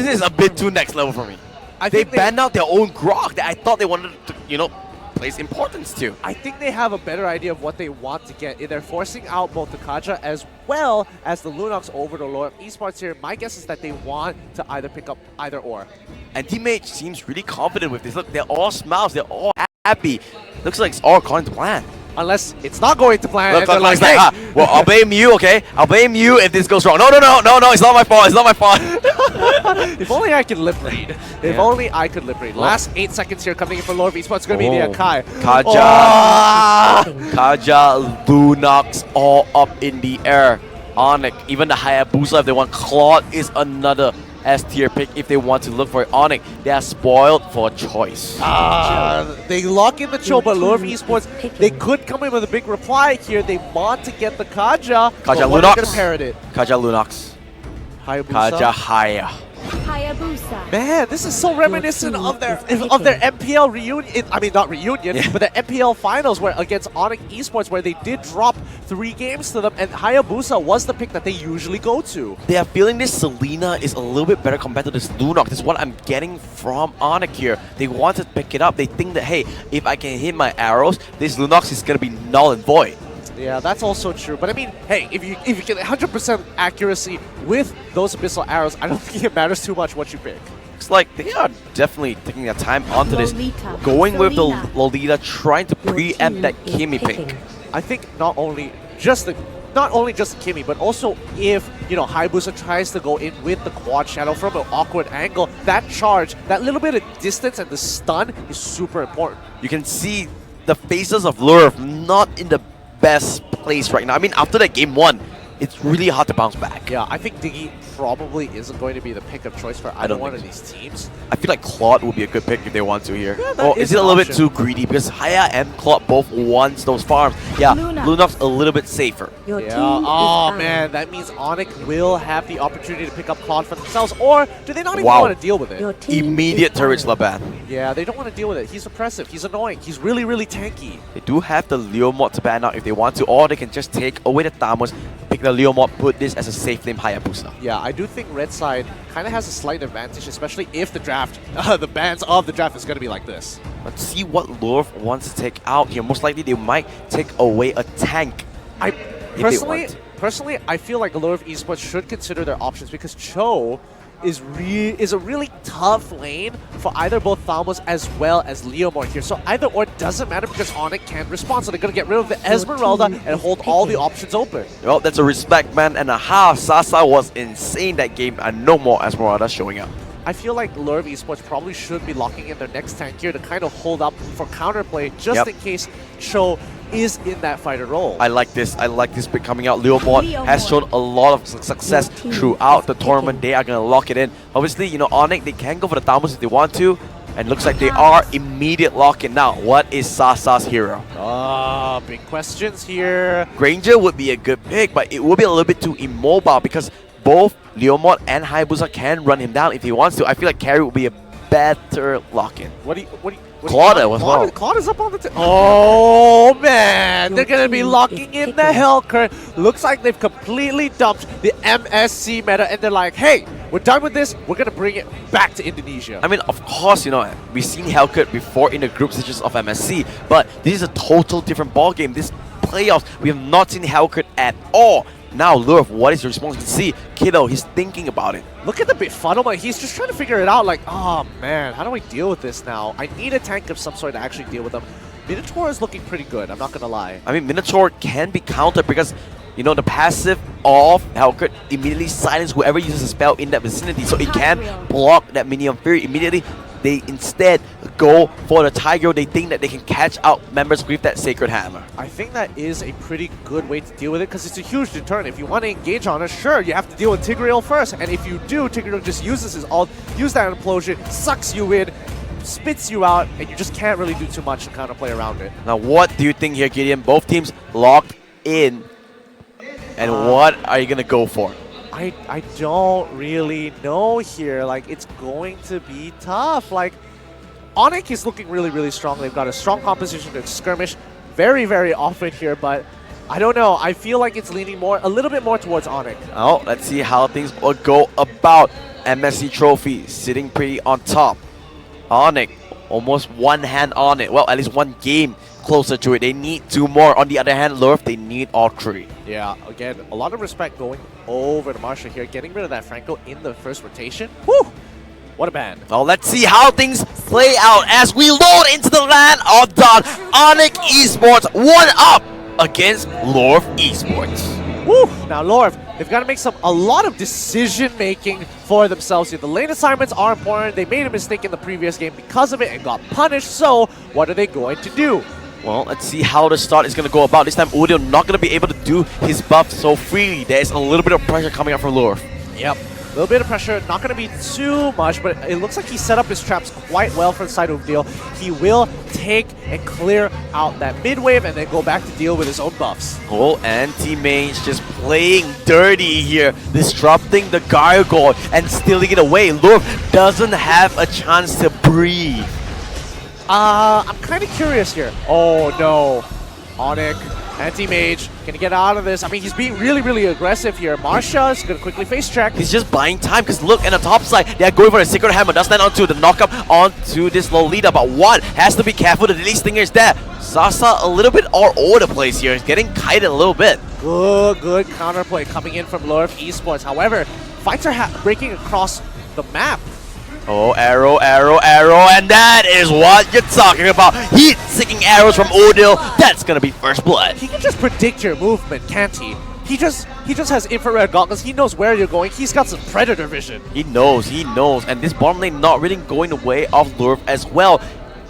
is a bit too next level for me. They banned out their own grok that I thought they wanted to, place importance to. I think they have a better idea of what they want to get. They're forcing out both the Kaja as well as the Lunox over to Louvre Esports here. My guess is that they want to either pick up either or. And teammate seems really confident with this. Look, they're all smiles, they're all happy. Looks like it's all according to plan. Unless it's not going to plan. Look, hey. Well, I'll blame you, okay? I'll blame you if this goes wrong. No, it's not my fault, it's not my fault. If only I could lip read. If only I could lip read. Last 8 seconds here coming in for Louvre Esports. It's going to be the Akai. Kaja, Lunox, all up in the air. Onic, even the Hayabusa if they want. Claude is another S-tier pick if they want to look for Onic. They are spoiled for a choice. They lock in the Cho, but Louvre Esports, they could come in with a big reply here. They want to get the Kaja. Kaja Lunox. Lunox. Going to parrot it. Kaja Lunox. Hayabusa. Kaja Haya. Hayabusa. Man, this is so reminiscent of their MPL reunion. I mean, not reunion, but the MPL finals where against Onic Esports, where they did drop 3 games to them, and Hayabusa was the pick that they usually go to. They are feeling this Selena is a little bit better compared to this Lunox. This is what I'm getting from Onic here. They want to pick it up. They think that, hey, if I can hit my arrows, this Lunox is going to be null and void. Yeah, that's also true. But I mean, hey, if you get 100% accuracy with those abyssal arrows, I don't think it matters too much what you pick. It's like they are definitely taking their time onto this, going with the Lolita, trying to preempt that Kimi pick. I think not only just Kimi, but also if Hayabusa tries to go in with the quad shadow from an awkward angle, that charge, that little bit of distance and the stun is super important. You can see the faces of Louvre not in the best place right now. I mean, after that game 1, it's really hard to bounce back. Yeah, I think Diggy probably isn't going to be the pick of choice for either one of these teams. I feel like Claude would be a good pick if they want to here. Yeah, or is it a little bit too greedy? Because Haya and Claude both wants those farms. Yeah, Lunox a little bit safer. Oh man, that means Onic will have the opportunity to pick up Claude for themselves, or do they not even want to deal with it? Immediate turrets Laban. Yeah, they don't want to deal with it. He's oppressive, he's annoying, he's really, really tanky. They do have the Leo mod to ban out if they want to, or they can just take away the Tamos, pick the Leo mod, put this as a safe lane Hayabusa. Yeah, I do think Red side kind of has a slight advantage, especially if the draft, the bans of the draft is going to be like this. Let's see what Louvre wants to take out here. Most likely they might take away a tank. Personally, I feel like Louvre Esports should consider their options because Cho is a really tough lane for either both Thalmos as well as Leomore here. So either or doesn't matter because Onic can't respond. So they're going to get rid of the Esmeralda and hold all the options open. Well, that's a respect, man. And Sasa was insane that game and no more Esmeralda showing up. I feel like Louvre Esports probably should be locking in their next tank here to kind of hold up for counterplay just in case Cho is in that fighter role. I like this pick coming out. Leomord has shown a lot of success throughout the tournament. They are going to lock it in. Obviously, Onic, they can go for the Thalmos if they want to. And looks like they are immediate lock-in now. What is Sasa's hero? Big questions here. Granger would be a good pick, but it will be a little bit too immobile because both Leomord and Hayabusa can run him down if he wants to. I feel like Carry would be a better lock-in. Claude as well. Claude is up on the oh man, they're going to be locking in the Hell Current. Looks like they've completely dumped the MSC meta and they're like, hey, we're done with this. We're going to bring it back to Indonesia. I mean, of course, we've seen Hellcat before in the group stages of MSC, but this is a total different ballgame. This playoffs, we have not seen Hellcat at all. Now, Louvre, what is your response? You can see Kiddo, he's thinking about it. Look at the befuddlement. He's just trying to figure it out like, oh man, how do I deal with this now? I need a tank of some sort to actually deal with them. Minotaur is looking pretty good, I'm not going to lie. I mean, Minotaur can be countered because, the passive of Hellcat immediately silence whoever uses a spell in that vicinity, so it can block that Minion Fury immediately. They instead go for the Tiger. They think that they can catch out members with that Sacred Hammer. I think that is a pretty good way to deal with it because it's a huge deterrent. If you want to engage on it, sure, you have to deal with Tigreal first. And if you do, Tigreal just uses his ult, use that implosion, sucks you in, spits you out, and you just can't really do too much to counterplay around it. Now, what do you think here, Gideon? Both teams locked in. And what are you going to go for? I don't really know here. Like, it's going to be tough. Like, Onic is looking really, really strong. They've got a strong composition to skirmish very, very often here, but I don't know. I feel like it's leaning a little bit more towards Onic. Oh, let's see how things will go about. MSC trophy sitting pretty on top. Onic, almost one hand on it. Well, at least one game closer to it. They need 2 more. On the other hand, Louvre, they need all 3. Yeah, again, a lot of respect going over to Marshall here, getting rid of that Franco in the first rotation. Woo! What a ban. Well, let's see how things play out as we load into the land of Don. Onic Esports 1-up against Louvre Esports. Woo! Now Louvre, they've got to make a lot of decision making for themselves here. The lane assignments are important. They made a mistake in the previous game because of it and got punished. So what are they going to do? Well, let's see how the start is going to go about. This time, Udil not going to be able to do his buff so freely. There's a little bit of pressure coming up from Louvre. Yep. A little bit of pressure, not going to be too much, but it looks like he set up his traps quite well for the side of Udil. He will take and clear out that mid wave and then go back to deal with his own buffs. Oh, anti-mage just playing dirty here, disrupting the gargoyle and stealing it away. Louvre doesn't have a chance to breathe. I'm kind of curious here. Oh no. Onic, anti-mage, gonna get out of this. I mean, he's being really, really aggressive here. Marsha is gonna quickly face check. He's just buying time because look, at the top side, they're going for a Secret Hammer. Does land onto the knockup onto this Lolita, but one has to be careful. The Delete Stinger is there. Sasa a little bit all over the place here. He's getting kited a little bit. Good counterplay coming in from Louvre Esports. However, fights are breaking across the map. Oh, arrow, and that is what you're talking about. Heat-seeking arrows from Udil. That's gonna be first blood. He can just predict your movement, can't he? He just has infrared goggles. He knows where you're going. He's got some predator vision. He knows. And this bottom lane not really going the way of Louvre as well.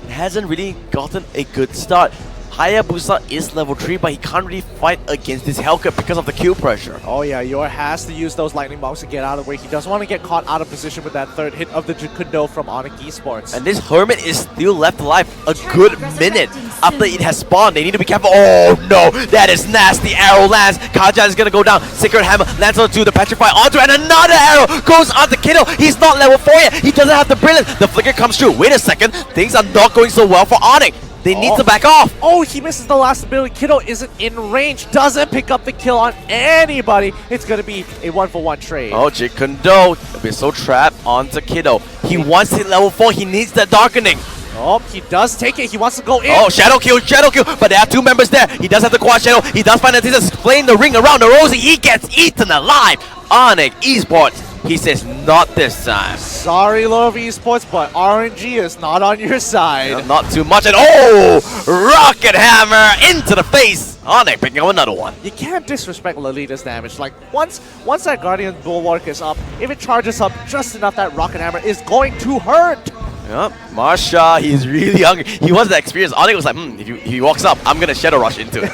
It hasn't really gotten a good start. Hayabusa is level 3, but he can't really fight against this Hellcat because of the Q pressure. Oh yeah, Yor has to use those lightning bombs to get out of the way. He doesn't want to get caught out of position with that third hit of the Jukundo from Onic Esports. And this Hermit is still left alive a good minute after it has spawned. They need to be careful. Oh no, that is nasty. Arrow lands. Kaja is going to go down. Secret Hammer lands onto the Petrify onto, and another arrow goes onto Kiddo. He's not level 4 yet. He doesn't have the Brilliance. The Flicker comes through. Wait a second. Things are not going so well for Onic. They need to back off. Oh, he misses the last ability. Kiddo isn't in range. Doesn't pick up the kill on anybody. It's going to be a 1-for-1 trade. Oh, Jikundo. Abyssal Trap onto Kiddo. He wants hit level 4. He needs that Darkening. Oh, he does take it. He wants to go in. Oh, Shadow Kill. But there are 2 members there. He does have the Quad Shadow. He does find that he's playing the ring around the Rosie. He gets eaten alive. Onic Esports. He says, not this time. Sorry, Louvre Esports, but RNG is not on your side. No, not too much. And oh, Rocket Hammer into the face. Onic picking up another one. You can't disrespect Lolita's damage. Like, once that Guardian Bulwark is up, if it charges up just enough, that Rocket Hammer is going to hurt. Yep, Marsha, he's really hungry. He wants that experience. Onic was like, if he walks up, I'm going to Shadow Rush into it.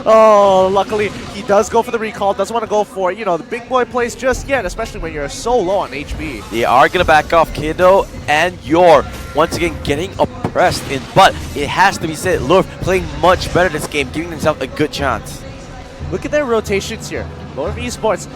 Oh, luckily he does go for the recall. Doesn't want to go for, the big boy plays just yet, especially when you're so low on HP. They are going to back off. Kiddo and Yor once again getting oppressed in, but it has to be said, Louvre playing much better this game, giving themselves a good chance. Look at their rotations here. Louvre Esports,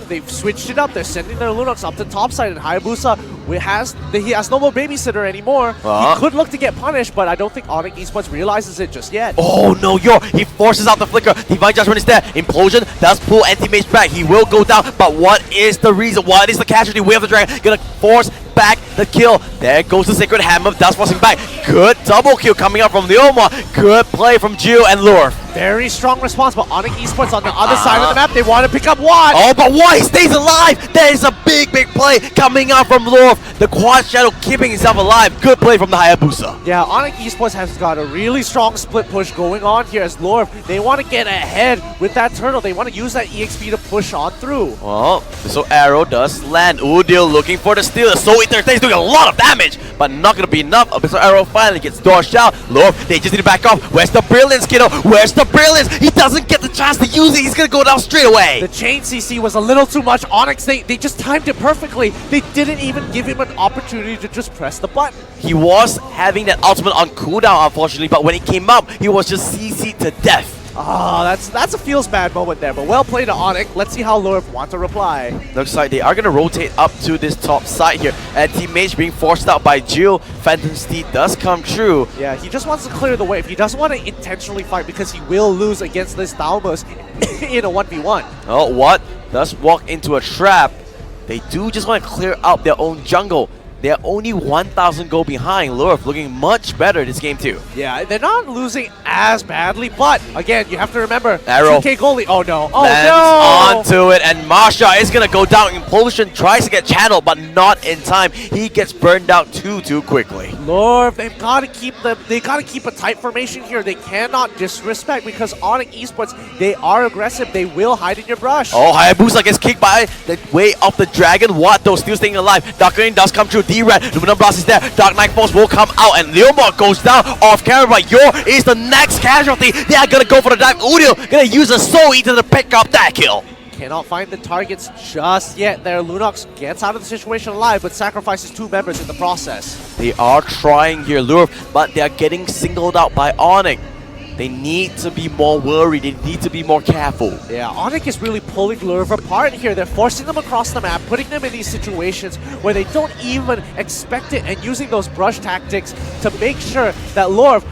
they've switched it up. They're sending their Lunox up the top side, and Hayabusa he has no more babysitter anymore. He could look to get punished, but I don't think Onic Esports realizes it just yet. Oh no, he forces out the Flicker. Divine Judgment is there. Implosion does pull anti-mage back. He will go down, but what is the reason? What is the casualty? Way of the Dragon gonna force back the kill. There goes the Sacred Hammer, does forcing back. Good double kill coming out from Leoma. Good play from Jill and Louvre. Very strong response, but Onic Esports on the other side of the map, they want to pick up Watt. Oh, but Watt, he stays alive. That is a big play coming out from Louvre. The Quad Shadow keeping himself alive. Good play from the Hayabusa. Yeah, Onic Esports has got a really strong split push going on here as Louvre. They want to get ahead with that turtle. They want to use that EXP to push on through. Well, so arrow does land. Udil looking for the steal. So Ether is doing a lot of damage, but not going to be enough. Abyssal Arrow finally gets dodged out. Louvre, they just need to back off. Where's the Brilliance, Kiddo? Where's the Brilliance? He doesn't get the chance to use it. He's going to go down straight away. The chain CC was a little too much. Onyx, they just timed it perfectly. They didn't even give him an opportunity to just press the button. He was having that ultimate on cooldown, unfortunately, but when it came up, he was just CC'd to death. Ah, that's a feels bad moment there, but well played to Onic. Let's see how Louvre want to reply. Looks like they are going to rotate up to this top side here. And Teammate being forced out by Jill. Phantom Steed does come true. Yeah, he just wants to clear the wave. He doesn't want to intentionally fight because he will lose against this Thalmus in a 1v1. Oh, what? Does walk into a trap. They do just want to clear out their own jungle. They're only 1,000 gold behind. Lurf looking much better this game too. Yeah, they're not losing as badly, but again, you have to remember, Arrow. 2K goalie. Oh no! Oh Lands no! onto it, and Marsha is gonna go down. Implosion tries to get channeled, but not in time. He gets burned out too quickly. Lord, they've got to keep them. They got to keep a tight formation here. They cannot disrespect because Onic Esports, they are aggressive. They will hide in your brush. Oh, Hayabusa gets kicked by the way of the dragon. What though? Still staying alive. Dark Green does come through. D-Red, Luminum Blast is there. Dark Knight Force will come out, and Leomar goes down off camera. But Yor is the next casualty. They are gonna go for the dive. Udil gonna use a Soul Eater to pick up that kill. Cannot find the targets just yet there. Lunox gets out of the situation alive, but sacrifices 2 members in the process. They are trying here, Lure, but they are getting singled out by Onic. They need to be more worried. They need to be more careful. Yeah, Onic is really pulling Lurv apart here. They're forcing them across the map, putting them in these situations where they don't even expect it, and using those brush tactics to make sure that Lurv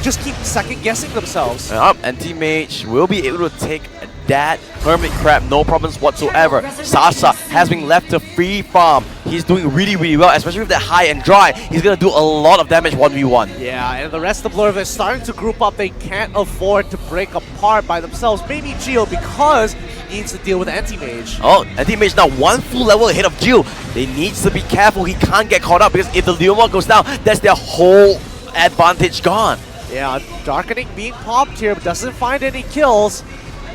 just keep second-guessing themselves. And Teammate will be able to take that Hermit Crab, no problems whatsoever. Sasa has been left to free farm. He's doing really well, especially with that high and dry. He's gonna do a lot of damage 1v1. Yeah, and the rest of Lurv is starting to group up. They can't afford to break apart by themselves. Maybe Gio, because he needs to deal with Anti-Mage. Oh, Anti-Mage now 1 full level ahead of Gio. They need to be careful. He can't get caught up because if the Leomar goes down, that's their whole advantage gone. Yeah, Darkening being popped here, but doesn't find any kills.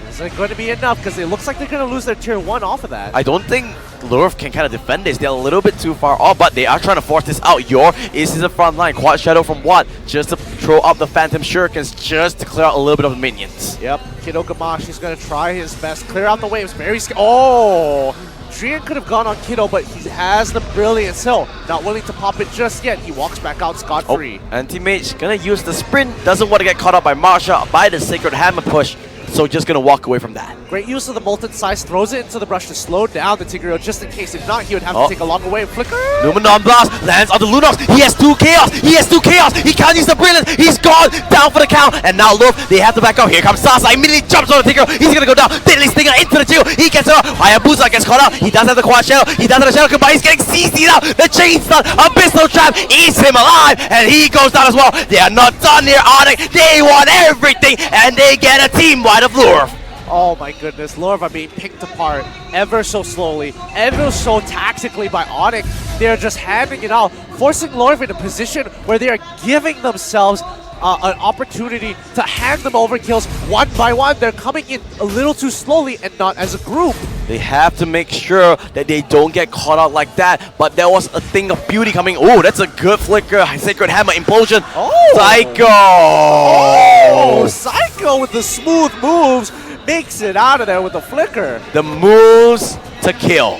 Isn't going to be enough because it looks like they're going to lose their tier 1 off of that. I don't think Lurf can kind of defend this. They're a little bit too far off, but they are trying to force this out. Yor is in the front line. Quad Shadow from Watt just to throw up the Phantom Shurikens just to clear out a little bit of the minions. Yep, Kiddo Gamash is going to try his best. Clear out the waves. Very scared. Oh! Drian could have gone on Kiddo, but he has the Brilliance. So, not willing to pop it just yet. He walks back out scot-free. Oh, Anti-Mage gonna use the sprint. Doesn't want to get caught up by Marsha by the Sacred Hammer push. So just gonna walk away from that. Great use of the Molten Size, throws it into the brush to slow down the Tigreal just in case. If not, he would have to take a longer way. Flicker! Luminon Blast lands on the Lunox. He has 2 Chaos. He has 2 Chaos. He can't use the Brilliance. He's gone down for the count. And now look, they have to back up. Here comes Sasa. Immediately jumps on the Tigreal. He's gonna go down. Deadly Stinger into the Jill. He gets out. Hayabusa gets caught out. He does have the Quad Shadow. He does have the Shadow Combine. He's getting CC'd out. The Chain Stun. Abyssal Trap eats him alive. And he goes down as well. They are not done here, Onic. They want everything. And they get a team wide of Lure. Oh my goodness, Lurv are being picked apart ever so slowly, ever so tactically by Onic. They're just handing it out, forcing Lurv in a position where they are giving themselves an opportunity to hand them over kills 1 by 1. They're coming in a little too slowly and not as a group. They have to make sure that they don't get caught out like that. But there was a thing of beauty coming. Oh, that's a good flicker. Sacred Hammer Implosion. Oh! Psycho! Oh! Psycho with the smooth moves. Makes it out of there with the flicker. The moves to kill.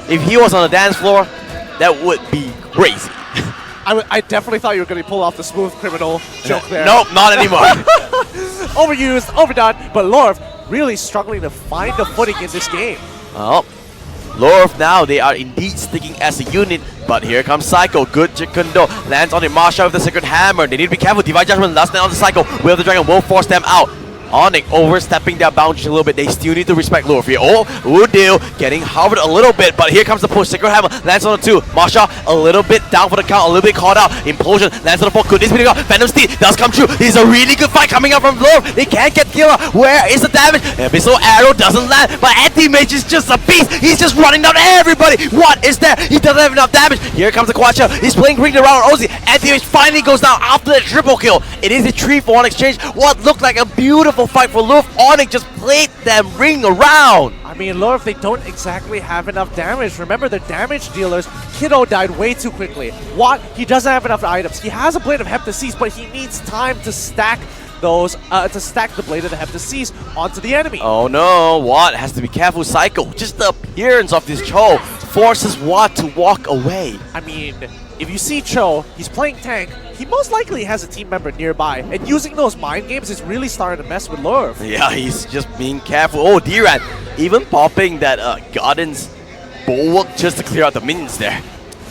If he was on the dance floor, that would be crazy. I definitely thought you were going to pull off the smooth criminal joke there. Nope, not anymore. Overused, overdone, but Lorv really struggling to find a footing in this game. Oh, Lorf now, they are indeed sticking as a unit, but here comes Psycho. Good Jikundo lands on the Marsha with the Sacred Hammer. They need to be careful. Divine Judgment last night on the Psycho. Will of the Dragon will force them out. Onic overstepping their boundaries a little bit. They still need to respect Lure here. Oh, Udil getting hovered a little bit, but here comes the push. Sacred Hammer lands on the 2. Marsha a little bit down for the count, a little bit caught out. Implosion lands on the 4. Could this be the goal? Phantom Steed does come true. This is a really good fight coming up from Lure. They can't get killer. Where is the damage? Abyssal Arrow doesn't land, but Anti-Mage is just a beast. He's just running down everybody. What is there? He doesn't have enough damage. Here comes the Quacha. He's playing ring around Ozzy. Anti-Mage finally goes down after the triple kill. It is a 3-for-1 exchange. What looked like a beautiful fight for Lure. Onic just played them ring around. I mean, Lure, they don't exactly have enough damage. Remember, they're damage dealers. Kiddo died way too quickly. Watt, he doesn't have enough items. He has a Blade of Heptaseas, but he needs time to stack those, to stack the Blade of the Heptaseas onto the enemy. Oh no, Watt has to be careful. Psycho, just the appearance of this Cho forces Watt to walk away. I mean, if you see Cho, he's playing tank. He most likely has a team member nearby, and using those mind games is really starting to mess with Lure. Yeah, he's just being careful. Oh, D-Rat even popping that Garden's Bulwark just to clear out the minions there.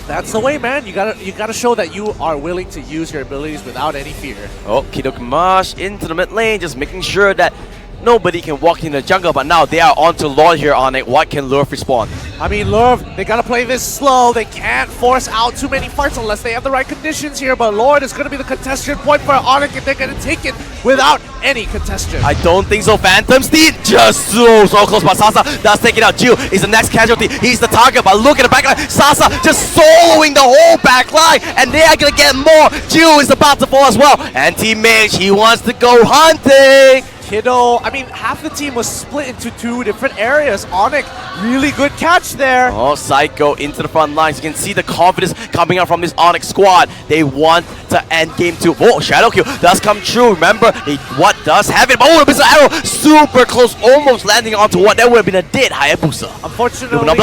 That's the way, man. You gotta show that you are willing to use your abilities without any fear. Oh, Kidokamash into the mid lane, just making sure that Nobody can walk in the jungle, but now they are on to Lord here on it. What can Louvre respawn? I mean, Louvre, they gotta play this slow. They can't force out too many fights unless they have the right conditions here. But Lord is gonna be the contestant point for Onic, and they're gonna take it without any contestant. I don't think so. Phantom Steed just so close, but Sasa does take it out. Jill is the next casualty. He's the target, but look at the backline. Sasa just soloing the whole backline, and they are gonna get more. Jill is about to fall as well. And teammate, he wants to go hunting. Kiddo, I mean, half the team was split into two different areas. Onic, really good catch there. Oh, Psycho into the front lines. You can see the confidence coming out from this Onyx squad. They want to end game 2. Oh, Shadow Kill does come true. Remember, what does have it? Oh, a missile arrow. Super close, almost landing onto what that would have been a dead Hayabusa. Unfortunately. Luminum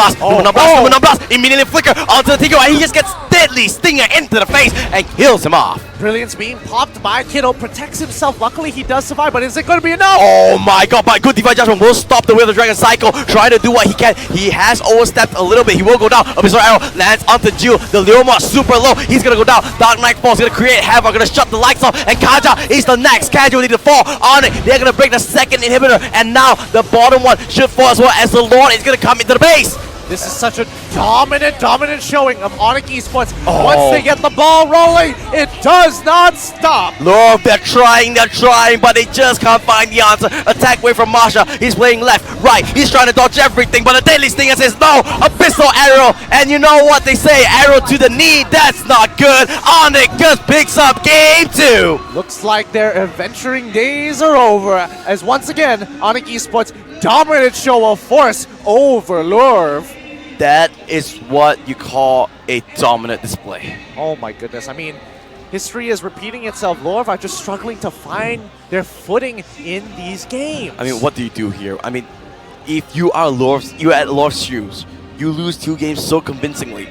Blast, immediately flicker onto the Tinker, and he just gets deadly stinger into the face and kills him off. Brilliance being popped by Kiddo, protects himself. Luckily, he does survive, but is it going to be enough? Oh my god, but good divine judgment will stop the Wheel of the Dragon Cycle, trying to do what he can. He has overstepped a little bit. He will go down. A missile arrow lands onto Jill. The Leomar super low. He's gonna go down. Dark Knight Falls gonna create havoc, gonna shut the lights off, and Kaja is the next casualty to fall on it. They're gonna break the second inhibitor, and now the bottom one should fall as well, as the Lord is gonna come into the base. This is such a dominant showing of Onic Esports. Once they get the ball rolling, it does not stop. Look, they're trying, but they just can't find the answer. Attack wave from Marsha. He's playing left, right. He's trying to dodge everything, but the deadly stinger says no. A pistol arrow, and you know what they say? Arrow to the knee. That's not good. Onic just picks up game 2. Looks like their adventuring days are over, as once again, Onic Esports dominant show of force over Louvre. That is what you call a dominant display. Oh my goodness, I mean, history is repeating itself. Louvre are just struggling to find their footing in these games. I mean, what do you do here? I mean, if you are Louvre's, you're at Louvre's shoes. You lose 2 games so convincingly.